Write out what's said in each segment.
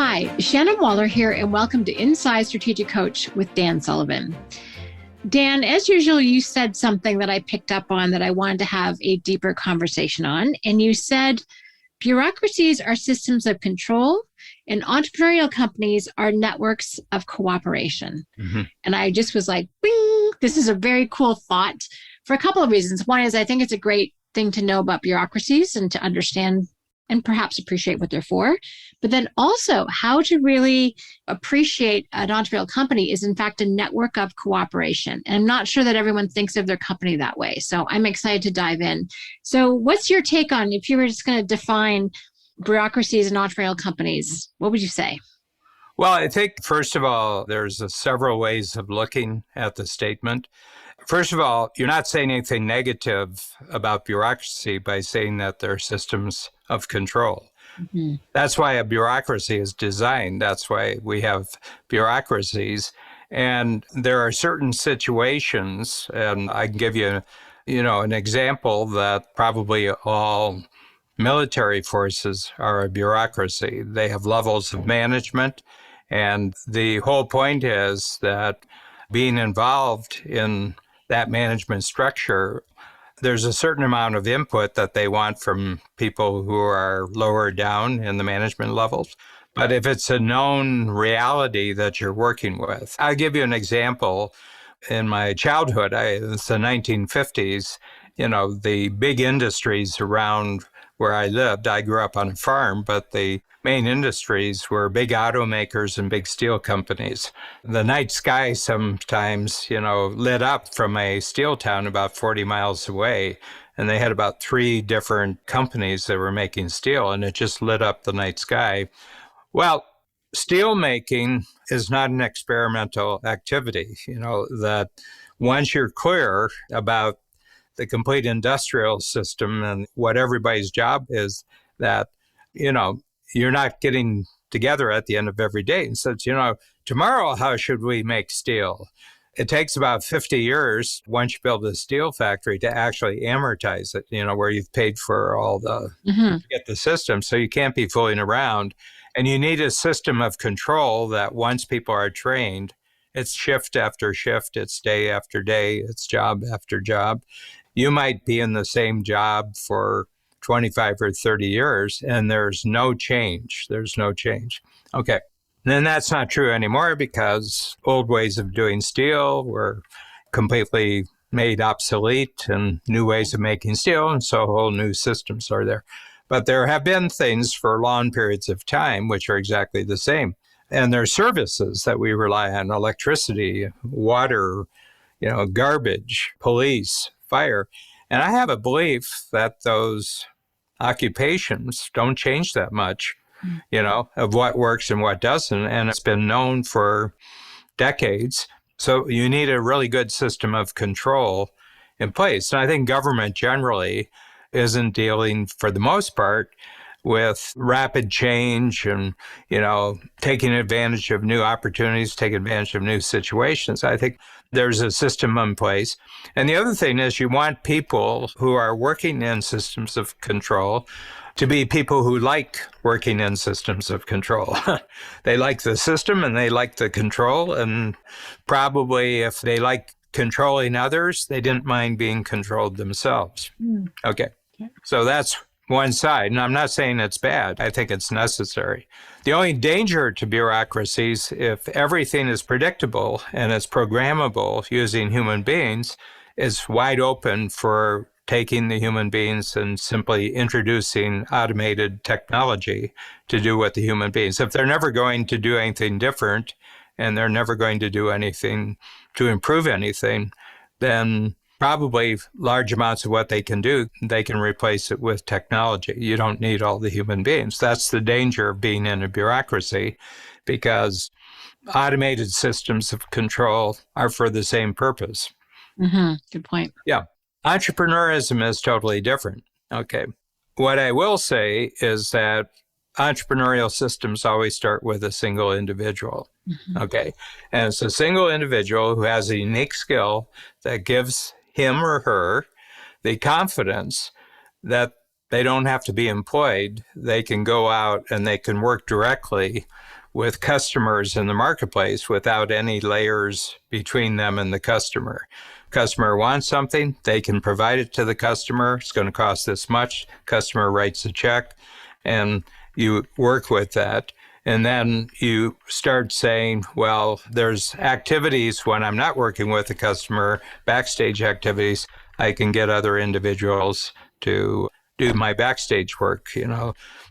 Hi, Shannon Waller here, and welcome to Inside Strategic Coach with Dan Sullivan. Dan, as usual, you said something that I picked up on that I wanted to have a deeper conversation on. And you said bureaucracies are systems of control and entrepreneurial companies are networks of cooperation. And I just was like, bing, this is a very cool thought for a couple of reasons. One is I think it's a great thing to know about bureaucracies and to understand and perhaps appreciate what they're for. But then also how to really appreciate an entrepreneurial company is in fact a network of cooperation. And I'm not sure that everyone thinks of their company that way. So I'm excited to dive in. So what's your take on, if you were just going to define bureaucracies and entrepreneurial companies, what would you say? Well, I think, first of all, there's several ways of looking at the statement. First of all, you're not saying anything negative about bureaucracy by saying that they're systems of control. That's why a bureaucracy is designed. That's why we have bureaucracies. And there are certain situations, and I can give you, an example that probably all military forces are a bureaucracy. They have levels of management. And the whole point is that being involved in that management structure, there's a certain amount of input that they want from people who are lower down in the management levels. But if it's a known reality that you're working with, I'll give you an example. In my childhood, it's the 1950s, the big industries around where I lived, I grew up on a farm, but the main industries were big automakers and big steel companies. The night sky sometimes, lit up from a steel town about 40 miles away, and they had about 3 different companies that were making steel, and it just lit up the night sky. Well, steel making is not an experimental activity, that once you're clear about the complete industrial system and what everybody's job is, that, you're not getting together at the end of every day and says, tomorrow, how should we make steel? It takes about 50 years once you build a steel factory to actually amortize it, where you've paid for all to get the system. So you can't be fooling around. And you need a system of control that once people are trained, it's shift after shift, it's day after day, it's job after job. You might be in the same job for 25 or 30 years, and there's no change. There's no change. Okay. Then that's not true anymore because old ways of doing steel were completely made obsolete and new ways of making steel, and so whole new systems are there. But there have been things for long periods of time which are exactly the same. And there are services that we rely on: electricity, water, garbage, police, fire. And I have a belief that those occupations don't change that much, of what works and what doesn't. And it's been known for decades. So you need a really good system of control in place. And I think government generally isn't dealing, for the most part, with rapid change and, taking advantage of new opportunities, taking advantage of new situations. I think there's a system in place. And the other thing is you want people who are working in systems of control to be people who like working in systems of control. They like the system and they like the control. And probably if they like controlling others, they didn't mind being controlled themselves. Okay. So that's one side. And I'm not saying it's bad. I think it's necessary. The only danger to bureaucracies, if everything is predictable and it's programmable using human beings, is wide open for taking the human beings and simply introducing automated technology to do what the human beings. If they're never going to do anything different and they're never going to do anything to improve anything, then probably large amounts of what they can do, they can replace it with technology. You don't need all the human beings. That's the danger of being in a bureaucracy, because automated systems of control are for the same purpose. Good point. Yeah. Entrepreneurism is totally different. Okay. What I will say is that entrepreneurial systems always start with a single individual. Okay. And it's a single individual who has a unique skill that gives him or her the confidence that they don't have to be employed. They can go out and they can work directly with customers in the marketplace without any layers between them and the customer. Customer wants something, they can provide it to the customer. It's going to cost this much. Customer writes a check, and you work with that. And then you start saying, well, there's activities when I'm not working with the customer, backstage activities, I can get other individuals to do my backstage work,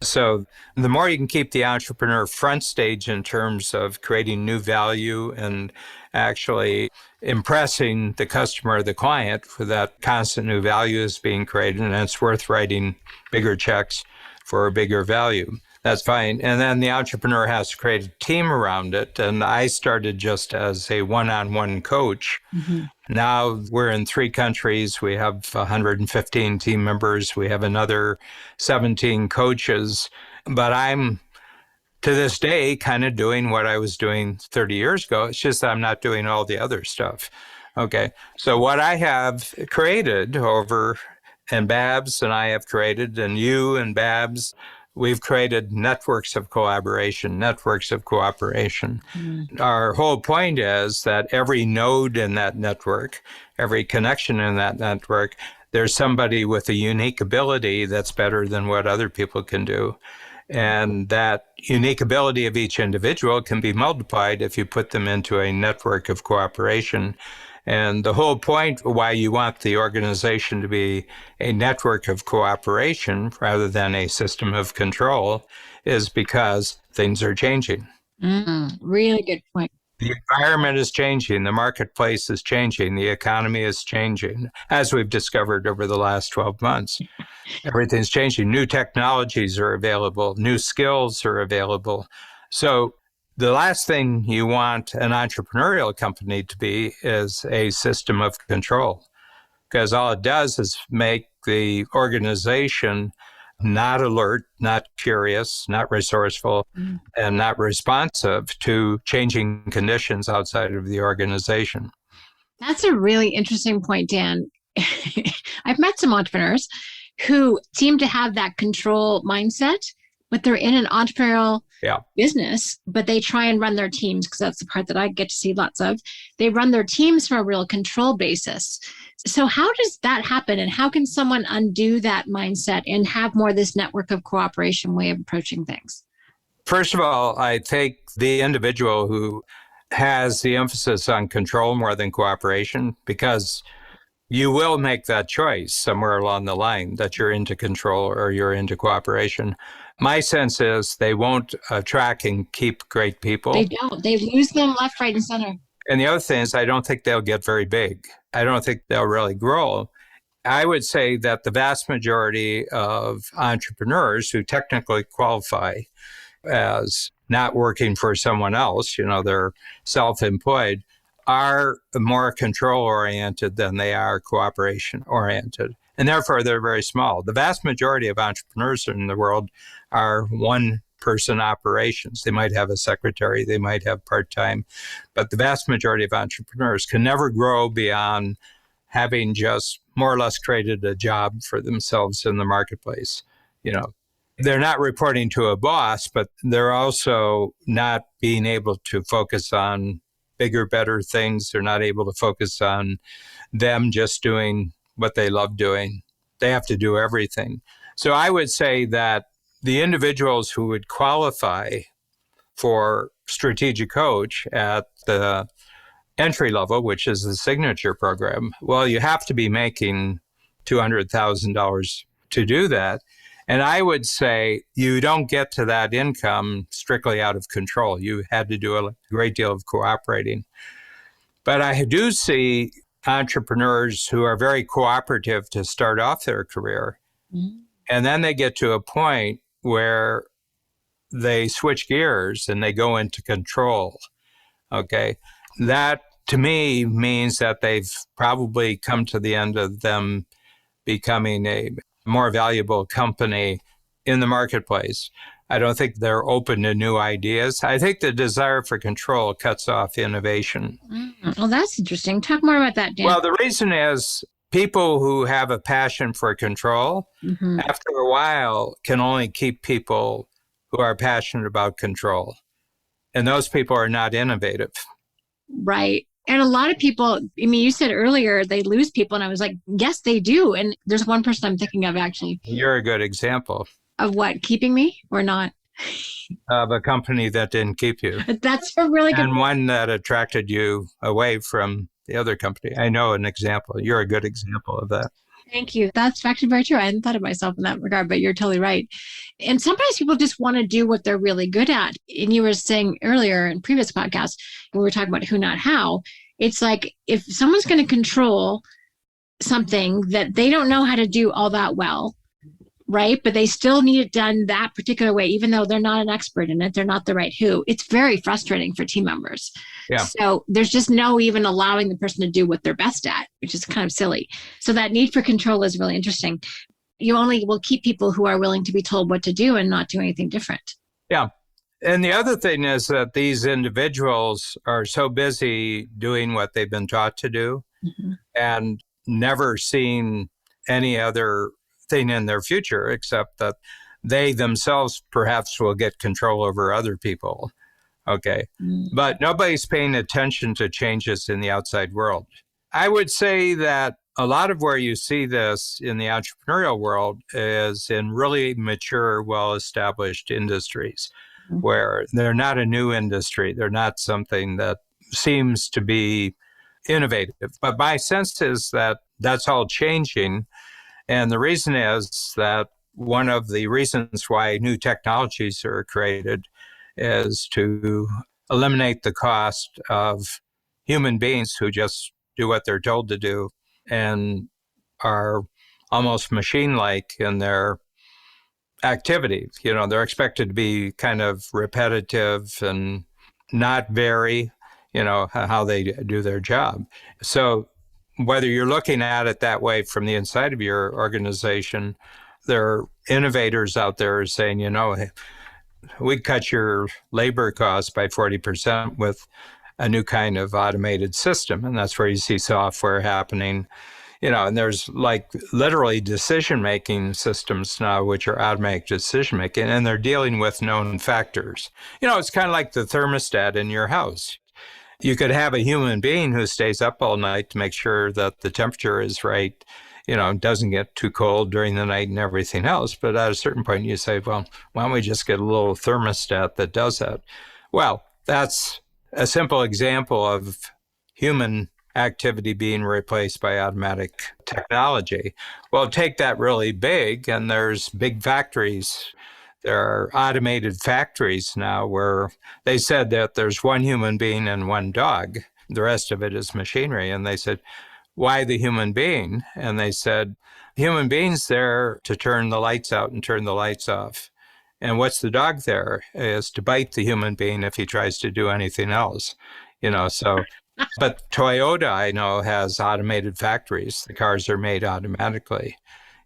So the more you can keep the entrepreneur front stage in terms of creating new value and actually impressing the customer, the client, for that constant new value is being created, and it's worth writing bigger checks for a bigger value. That's fine. And then the entrepreneur has to create a team around it. And I started just as a one-on-one coach. Mm-hmm. Now we're in 3 countries. We have 115 team members. We have another 17 coaches. But I'm, to this day, kind of doing what I was doing 30 years ago. It's just that I'm not doing all the other stuff. Okay. So what I have created and Babs and I have created, and you and Babs, we've created networks of collaboration, networks of cooperation. Mm. Our whole point is that every node in that network, every connection in that network, there's somebody with a unique ability that's better than what other people can do. And that unique ability of each individual can be multiplied if you put them into a network of cooperation. And the whole point why you want the organization to be a network of cooperation rather than a system of control is because things are changing. Really good point. The environment is changing. The marketplace is changing. The economy is changing, as we've discovered over the last 12 months. Everything's changing. New technologies are available. New skills are available. So the last thing you want an entrepreneurial company to be is a system of control, because all it does is make the organization not alert, not curious, not resourceful, and not responsive to changing conditions outside of the organization. That's a really interesting point, Dan. I've met some entrepreneurs who seem to have that control mindset, but they're in an entrepreneurial business, but they try and run their teams, because that's the part that I get to see lots of. They run their teams from a real control basis. So how does that happen? And how can someone undo that mindset and have more of this network of cooperation way of approaching things? First of all, I take the individual who has the emphasis on control more than cooperation, because you will make that choice somewhere along the line that you're into control or you're into cooperation. My sense is they won't attract and keep great people. They don't. They lose them left, right, and center. And the other thing is, I don't think they'll get very big. I don't think they'll really grow. I would say that the vast majority of entrepreneurs who technically qualify as not working for someone else, they're self-employed, are more control-oriented than they are cooperation-oriented. And therefore, they're very small. The vast majority of entrepreneurs in the world are one-person operations. They might have a secretary, they might have part-time, but the vast majority of entrepreneurs can never grow beyond having just more or less created a job for themselves in the marketplace. They're not reporting to a boss, but they're also not being able to focus on bigger, better things. They're not able to focus on them just doing what they love doing. They have to do everything. So I would say that the individuals who would qualify for strategic coach at the entry level, which is the signature program, well, you have to be making $200,000 to do that. And I would say you don't get to that income strictly out of control. You had to do a great deal of cooperating. But I do see entrepreneurs who are very cooperative to start off their career. Mm-hmm. And then they get to a point where they switch gears and they go into control. Okay. That to me means that they've probably come to the end of them becoming a more valuable company in the marketplace. I don't think they're open to new ideas. I think the desire for control cuts off innovation. Well, that's interesting. Talk more about that, Dan. Well, the reason is people who have a passion for control, Mm-hmm. after a while, can only keep people who are passionate about control. And those people are not innovative. Right. And a lot of people, I mean, you said earlier they lose people, and I was like, yes, they do. And there's one person I'm thinking of actually. You're a good example Of what, keeping me or not? of a company that didn't keep you. That's a really good And one that attracted you away from the other company. I know an example. You're a good example of that. Thank you. That's actually very true. I hadn't thought of myself in that regard, but you're totally right. And sometimes people just want to do what they're really good at. And you were saying earlier in previous podcasts, when we were talking about who, not how, it's like if someone's going to control something that they don't know how to do all that well, right? But they still need it done that particular way, even though they're not an expert in it, they're not the right who. It's very frustrating for team members. Yeah. So there's just no even allowing the person to do what they're best at, which is kind of silly. So that need for control is really interesting. You only will keep people who are willing to be told what to do and not do anything different. Yeah. And the other thing is that these individuals are so busy doing what they've been taught to do and never seen any other thing in their future except that they themselves perhaps will get control over other people. Okay. But nobody's paying attention to changes in the outside world. I would say that a lot of where you see this in the entrepreneurial world is in really mature, well-established industries where they're not a new industry. They're not something that seems to be innovative. But my sense is that that's all changing. And the reason is that one of the reasons why new technologies are created is to eliminate the cost of human beings who just do what they're told to do and are almost machine-like in their activity. You know, they're expected to be kind of repetitive and not vary, you know, how they do their job. So whether you're looking at it that way from the inside of your organization, there are innovators out there saying, you know, we'd cut your labor costs by 40% with a new kind of automated system. And that's where you see software happening, you know, and there's like literally decision-making systems now, which are automatic decision-making, and they're dealing with known factors. You know, it's kind of like the thermostat in your house. You could have a human being who stays up all night to make sure that the temperature is right, you know, doesn't get too cold during the night and everything else. But at a certain point, you say, well, why don't we just get a little thermostat that does that? Well, that's a simple example of human activity being replaced by automatic technology. Well, take that really big, and there's big factories. There are automated factories now where they said that there's one human being and one dog. The rest of it is machinery. And they said, why the human being? And they said, human being's there to turn the lights out and turn the lights off. And what's the dog there is to bite the human being if he tries to do anything else, you know, so. But Toyota, I know, has automated factories. The cars are made automatically.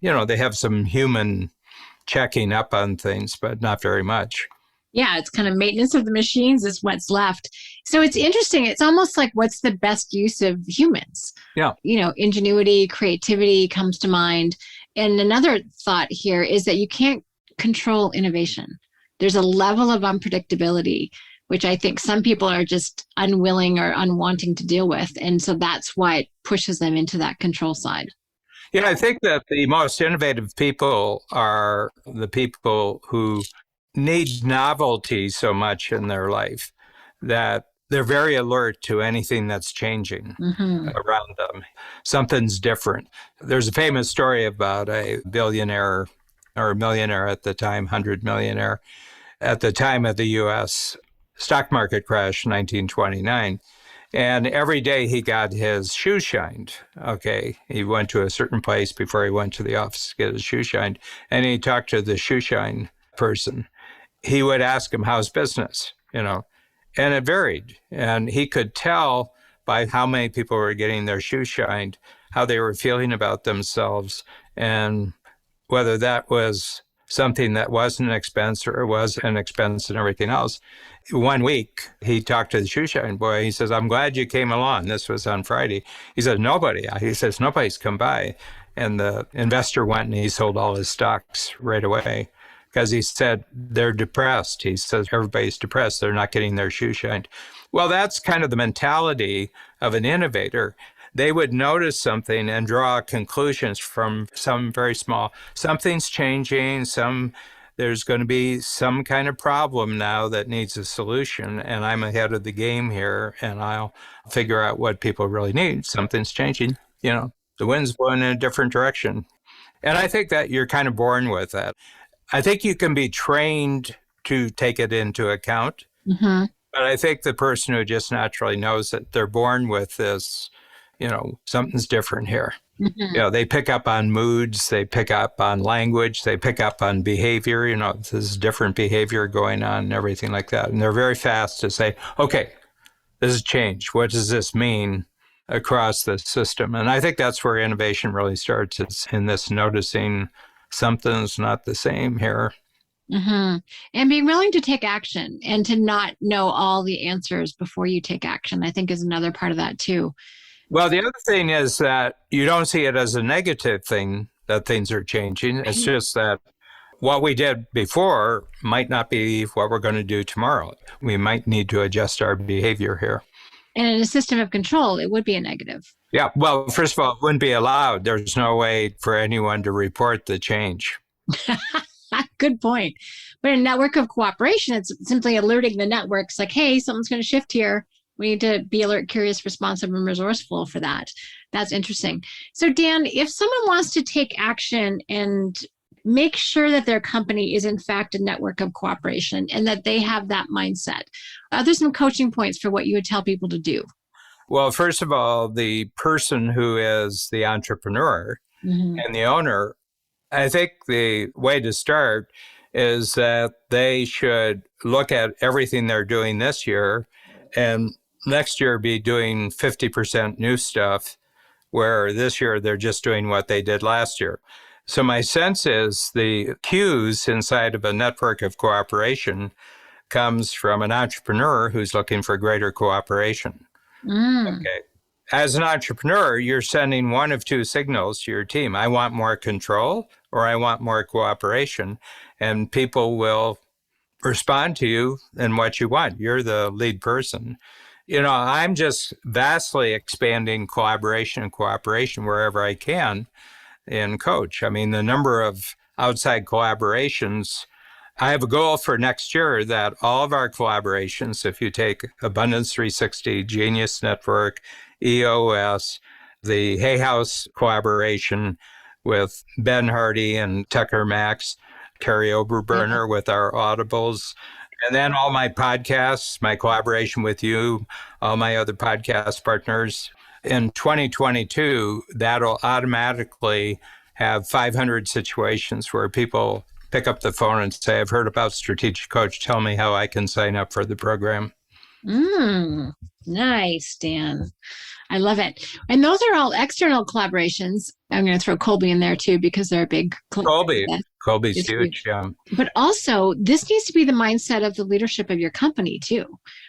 You know, they have some human checking up on things, but not very much. Yeah, it's kind of maintenance of the machines is what's left. So it's interesting. It's almost like what's the best use of humans? Yeah. You know, ingenuity, creativity comes to mind. And another thought here is that you can't control innovation. There's a level of unpredictability, which I think some people are just unwilling or unwanting to deal with. And so that's why it pushes them into that control side. Yeah, I think that the most innovative people are the people who need novelty so much in their life that they're very alert to anything that's changing around them. Something's different. There's a famous story about a billionaire or a millionaire at the time, 100 millionaire, at the time of the U.S. stock market crash, 1929. And every day he got his shoes shined. Okay. He went to a certain place before he went to the office to get his shoes shined. And he talked to the shoe shine person. He would ask him, how's business? You know, and it varied. And he could tell by how many people were getting their shoes shined, how they were feeling about themselves, and whether that was something that wasn't an expense or was an expense and everything else. 1 week, he talked to the shoe shine boy. He says, I'm glad you came along. This was on Friday. He says, nobody's come by. And the investor went and he sold all his stocks right away because he said they're depressed. He says everybody's depressed. They're not getting their shoe shined. Well, that's kind of the mentality of an innovator. They would notice something and draw conclusions from some very small, something's changing, there's going to be some kind of problem now that needs a solution, and I'm ahead of the game here, and I'll figure out what people really need. Something's changing, the wind's blowing in a different direction. And I think that you're kind of born with that. I think you can be trained to take it into account, Mm-hmm. but I think the person who just naturally knows that they're born with this, something's different here. Mm-hmm. They pick up on moods, they pick up on language, they pick up on behavior, this is different behavior going on and everything like that. And they're very fast to say, okay, this is change. What does this mean across the system? And I think that's where innovation really starts, is in this noticing something's not the same here. Mm-hmm. And being willing to take action and to not know all the answers before you take action, I think is another part of that too. Well, the other thing is that you don't see it as a negative thing that things are changing. It's just that what we did before might not be what we're going to do tomorrow. We might need to adjust our behavior here. And in a system of control, it would be a negative. Yeah. Well, first of all, it wouldn't be allowed. There's no way for anyone to report the change. Good point. But in a network of cooperation, it's simply alerting the networks like, hey, something's going to shift here. We need to be alert, curious, responsive, and resourceful for that. That's interesting. So, Dan, if someone wants to take action and make sure that their company is in fact a network of cooperation and that they have that mindset, are there some coaching points for what you would tell people to do? Well, first of all, the person who is the entrepreneur and the owner, I think the way to start is that they should look at everything they're doing this year and next year be doing 50% new stuff, where this year they're just doing what they did last year. So my sense is the cues inside of a network of cooperation comes from an entrepreneur who's looking for greater cooperation. Okay. As an entrepreneur, you're sending one of two signals to your team. I want more control or I want more cooperation. And people will respond to you and what you want. You're the lead person. I'm just vastly expanding collaboration and cooperation wherever I can in Coach. I mean, the number of outside collaborations, I have a goal for next year that all of our collaborations, if you take Abundance 360, Genius Network, EOS, the Hay House collaboration with Ben Hardy and Tucker Max, Carrie Oberburner with our Audibles, and then all my podcasts, my collaboration with you, all my other podcast partners. In 2022, that'll automatically have 500 situations where people pick up the phone and say, I've heard about Strategic Coach. Tell me how I can sign up for the program. Nice, Dan. I love it. And those are all external collaborations. I'm going to throw Colby in there too, because they're a big. Colby's huge. Yeah. But also, this needs to be the mindset of the leadership of your company too,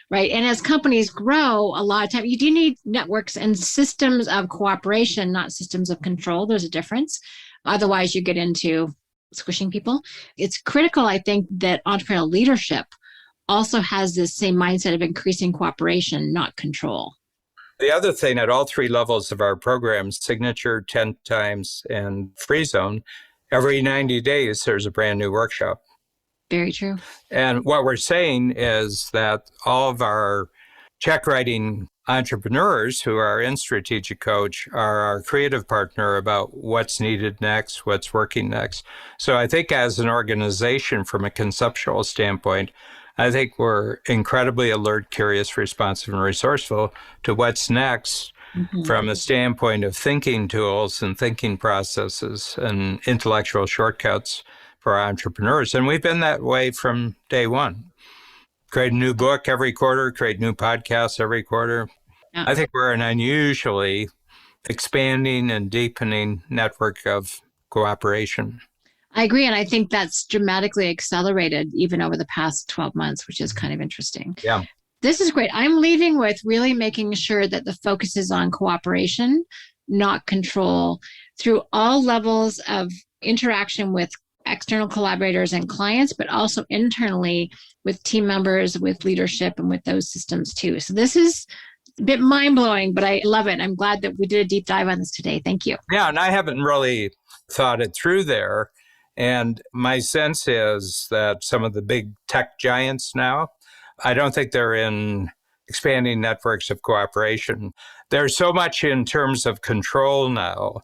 right? And as companies grow, a lot of time you do need networks and systems of cooperation, not systems of control. There's a difference. Otherwise, you get into squishing people. It's critical, I think, that entrepreneurial leadership also has this same mindset of increasing cooperation, not control. The other thing at all three levels of our programs, Signature, 10 Times, and Free Zone, every 90 days, there's a brand new workshop. Very true. And what we're saying is that all of our check writing entrepreneurs who are in Strategic Coach are our creative partner about what's needed next, what's working next. So I think as an organization, from a conceptual standpoint, I think we're incredibly alert, curious, responsive, and resourceful to what's next from a standpoint of thinking tools and thinking processes and intellectual shortcuts for our entrepreneurs. And we've been that way from day one. Create a new book every quarter, create new podcasts every quarter. Yeah. I think we're an unusually expanding and deepening network of cooperation. I agree. And I think that's dramatically accelerated even over the past 12 months, which is kind of interesting. Yeah. This is great. I'm leaving with really making sure that the focus is on cooperation, not control, through all levels of interaction with external collaborators and clients, but also internally with team members, with leadership, and with those systems too. So this is a bit mind-blowing, but I love it. I'm glad that we did a deep dive on this today. Thank you. Yeah, and I haven't really thought it through there. And my sense is that some of the big tech giants now, I don't think they're in expanding networks of cooperation. There's so much in terms of control now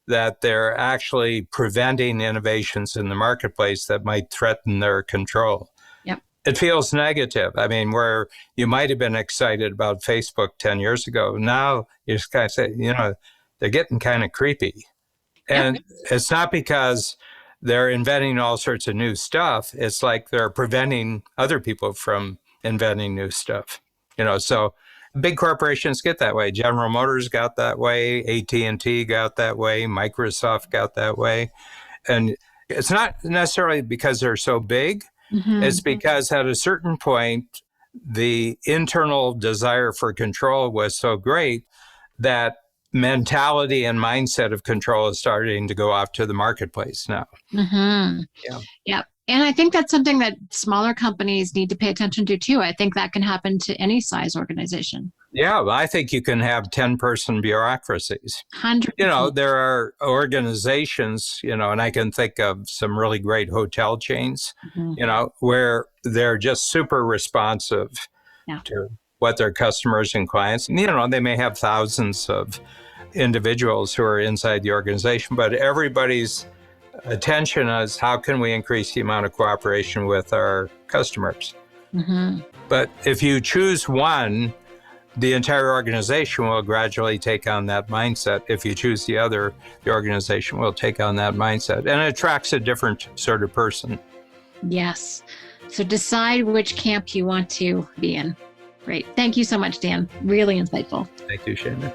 that they're actually preventing innovations in the marketplace that might threaten their control. Yep. It feels negative. I mean, where you might have been excited about Facebook 10 years ago, now you just kind of say, they're getting kind of creepy. And it's not because they're inventing all sorts of new stuff. It's like they're preventing other people from inventing new stuff. So big corporations get that way. General Motors got that way. AT&T got that way. Microsoft got that way. And it's not necessarily because they're so big. Mm-hmm. It's because at a certain point, the internal desire for control was so great that mentality and mindset of control is starting to go off to the marketplace now. Mm-hmm. Yeah. And I think that's something that smaller companies need to pay attention to too. I think that can happen to any size organization. Yeah, well, I think you can have 10-person bureaucracies. 100%. There are organizations, and I can think of some really great hotel chains, where they're just super responsive to what their customers and clients, they may have thousands of individuals who are inside the organization, but everybody's attention is how can we increase the amount of cooperation with our customers? Mm-hmm. But if you choose one, the entire organization will gradually take on that mindset. If you choose the other, the organization will take on that mindset, and it attracts a different sort of person. Yes. So decide which camp you want to be in. Great. Thank you so much, Dan. Really insightful. Thank you, Shana.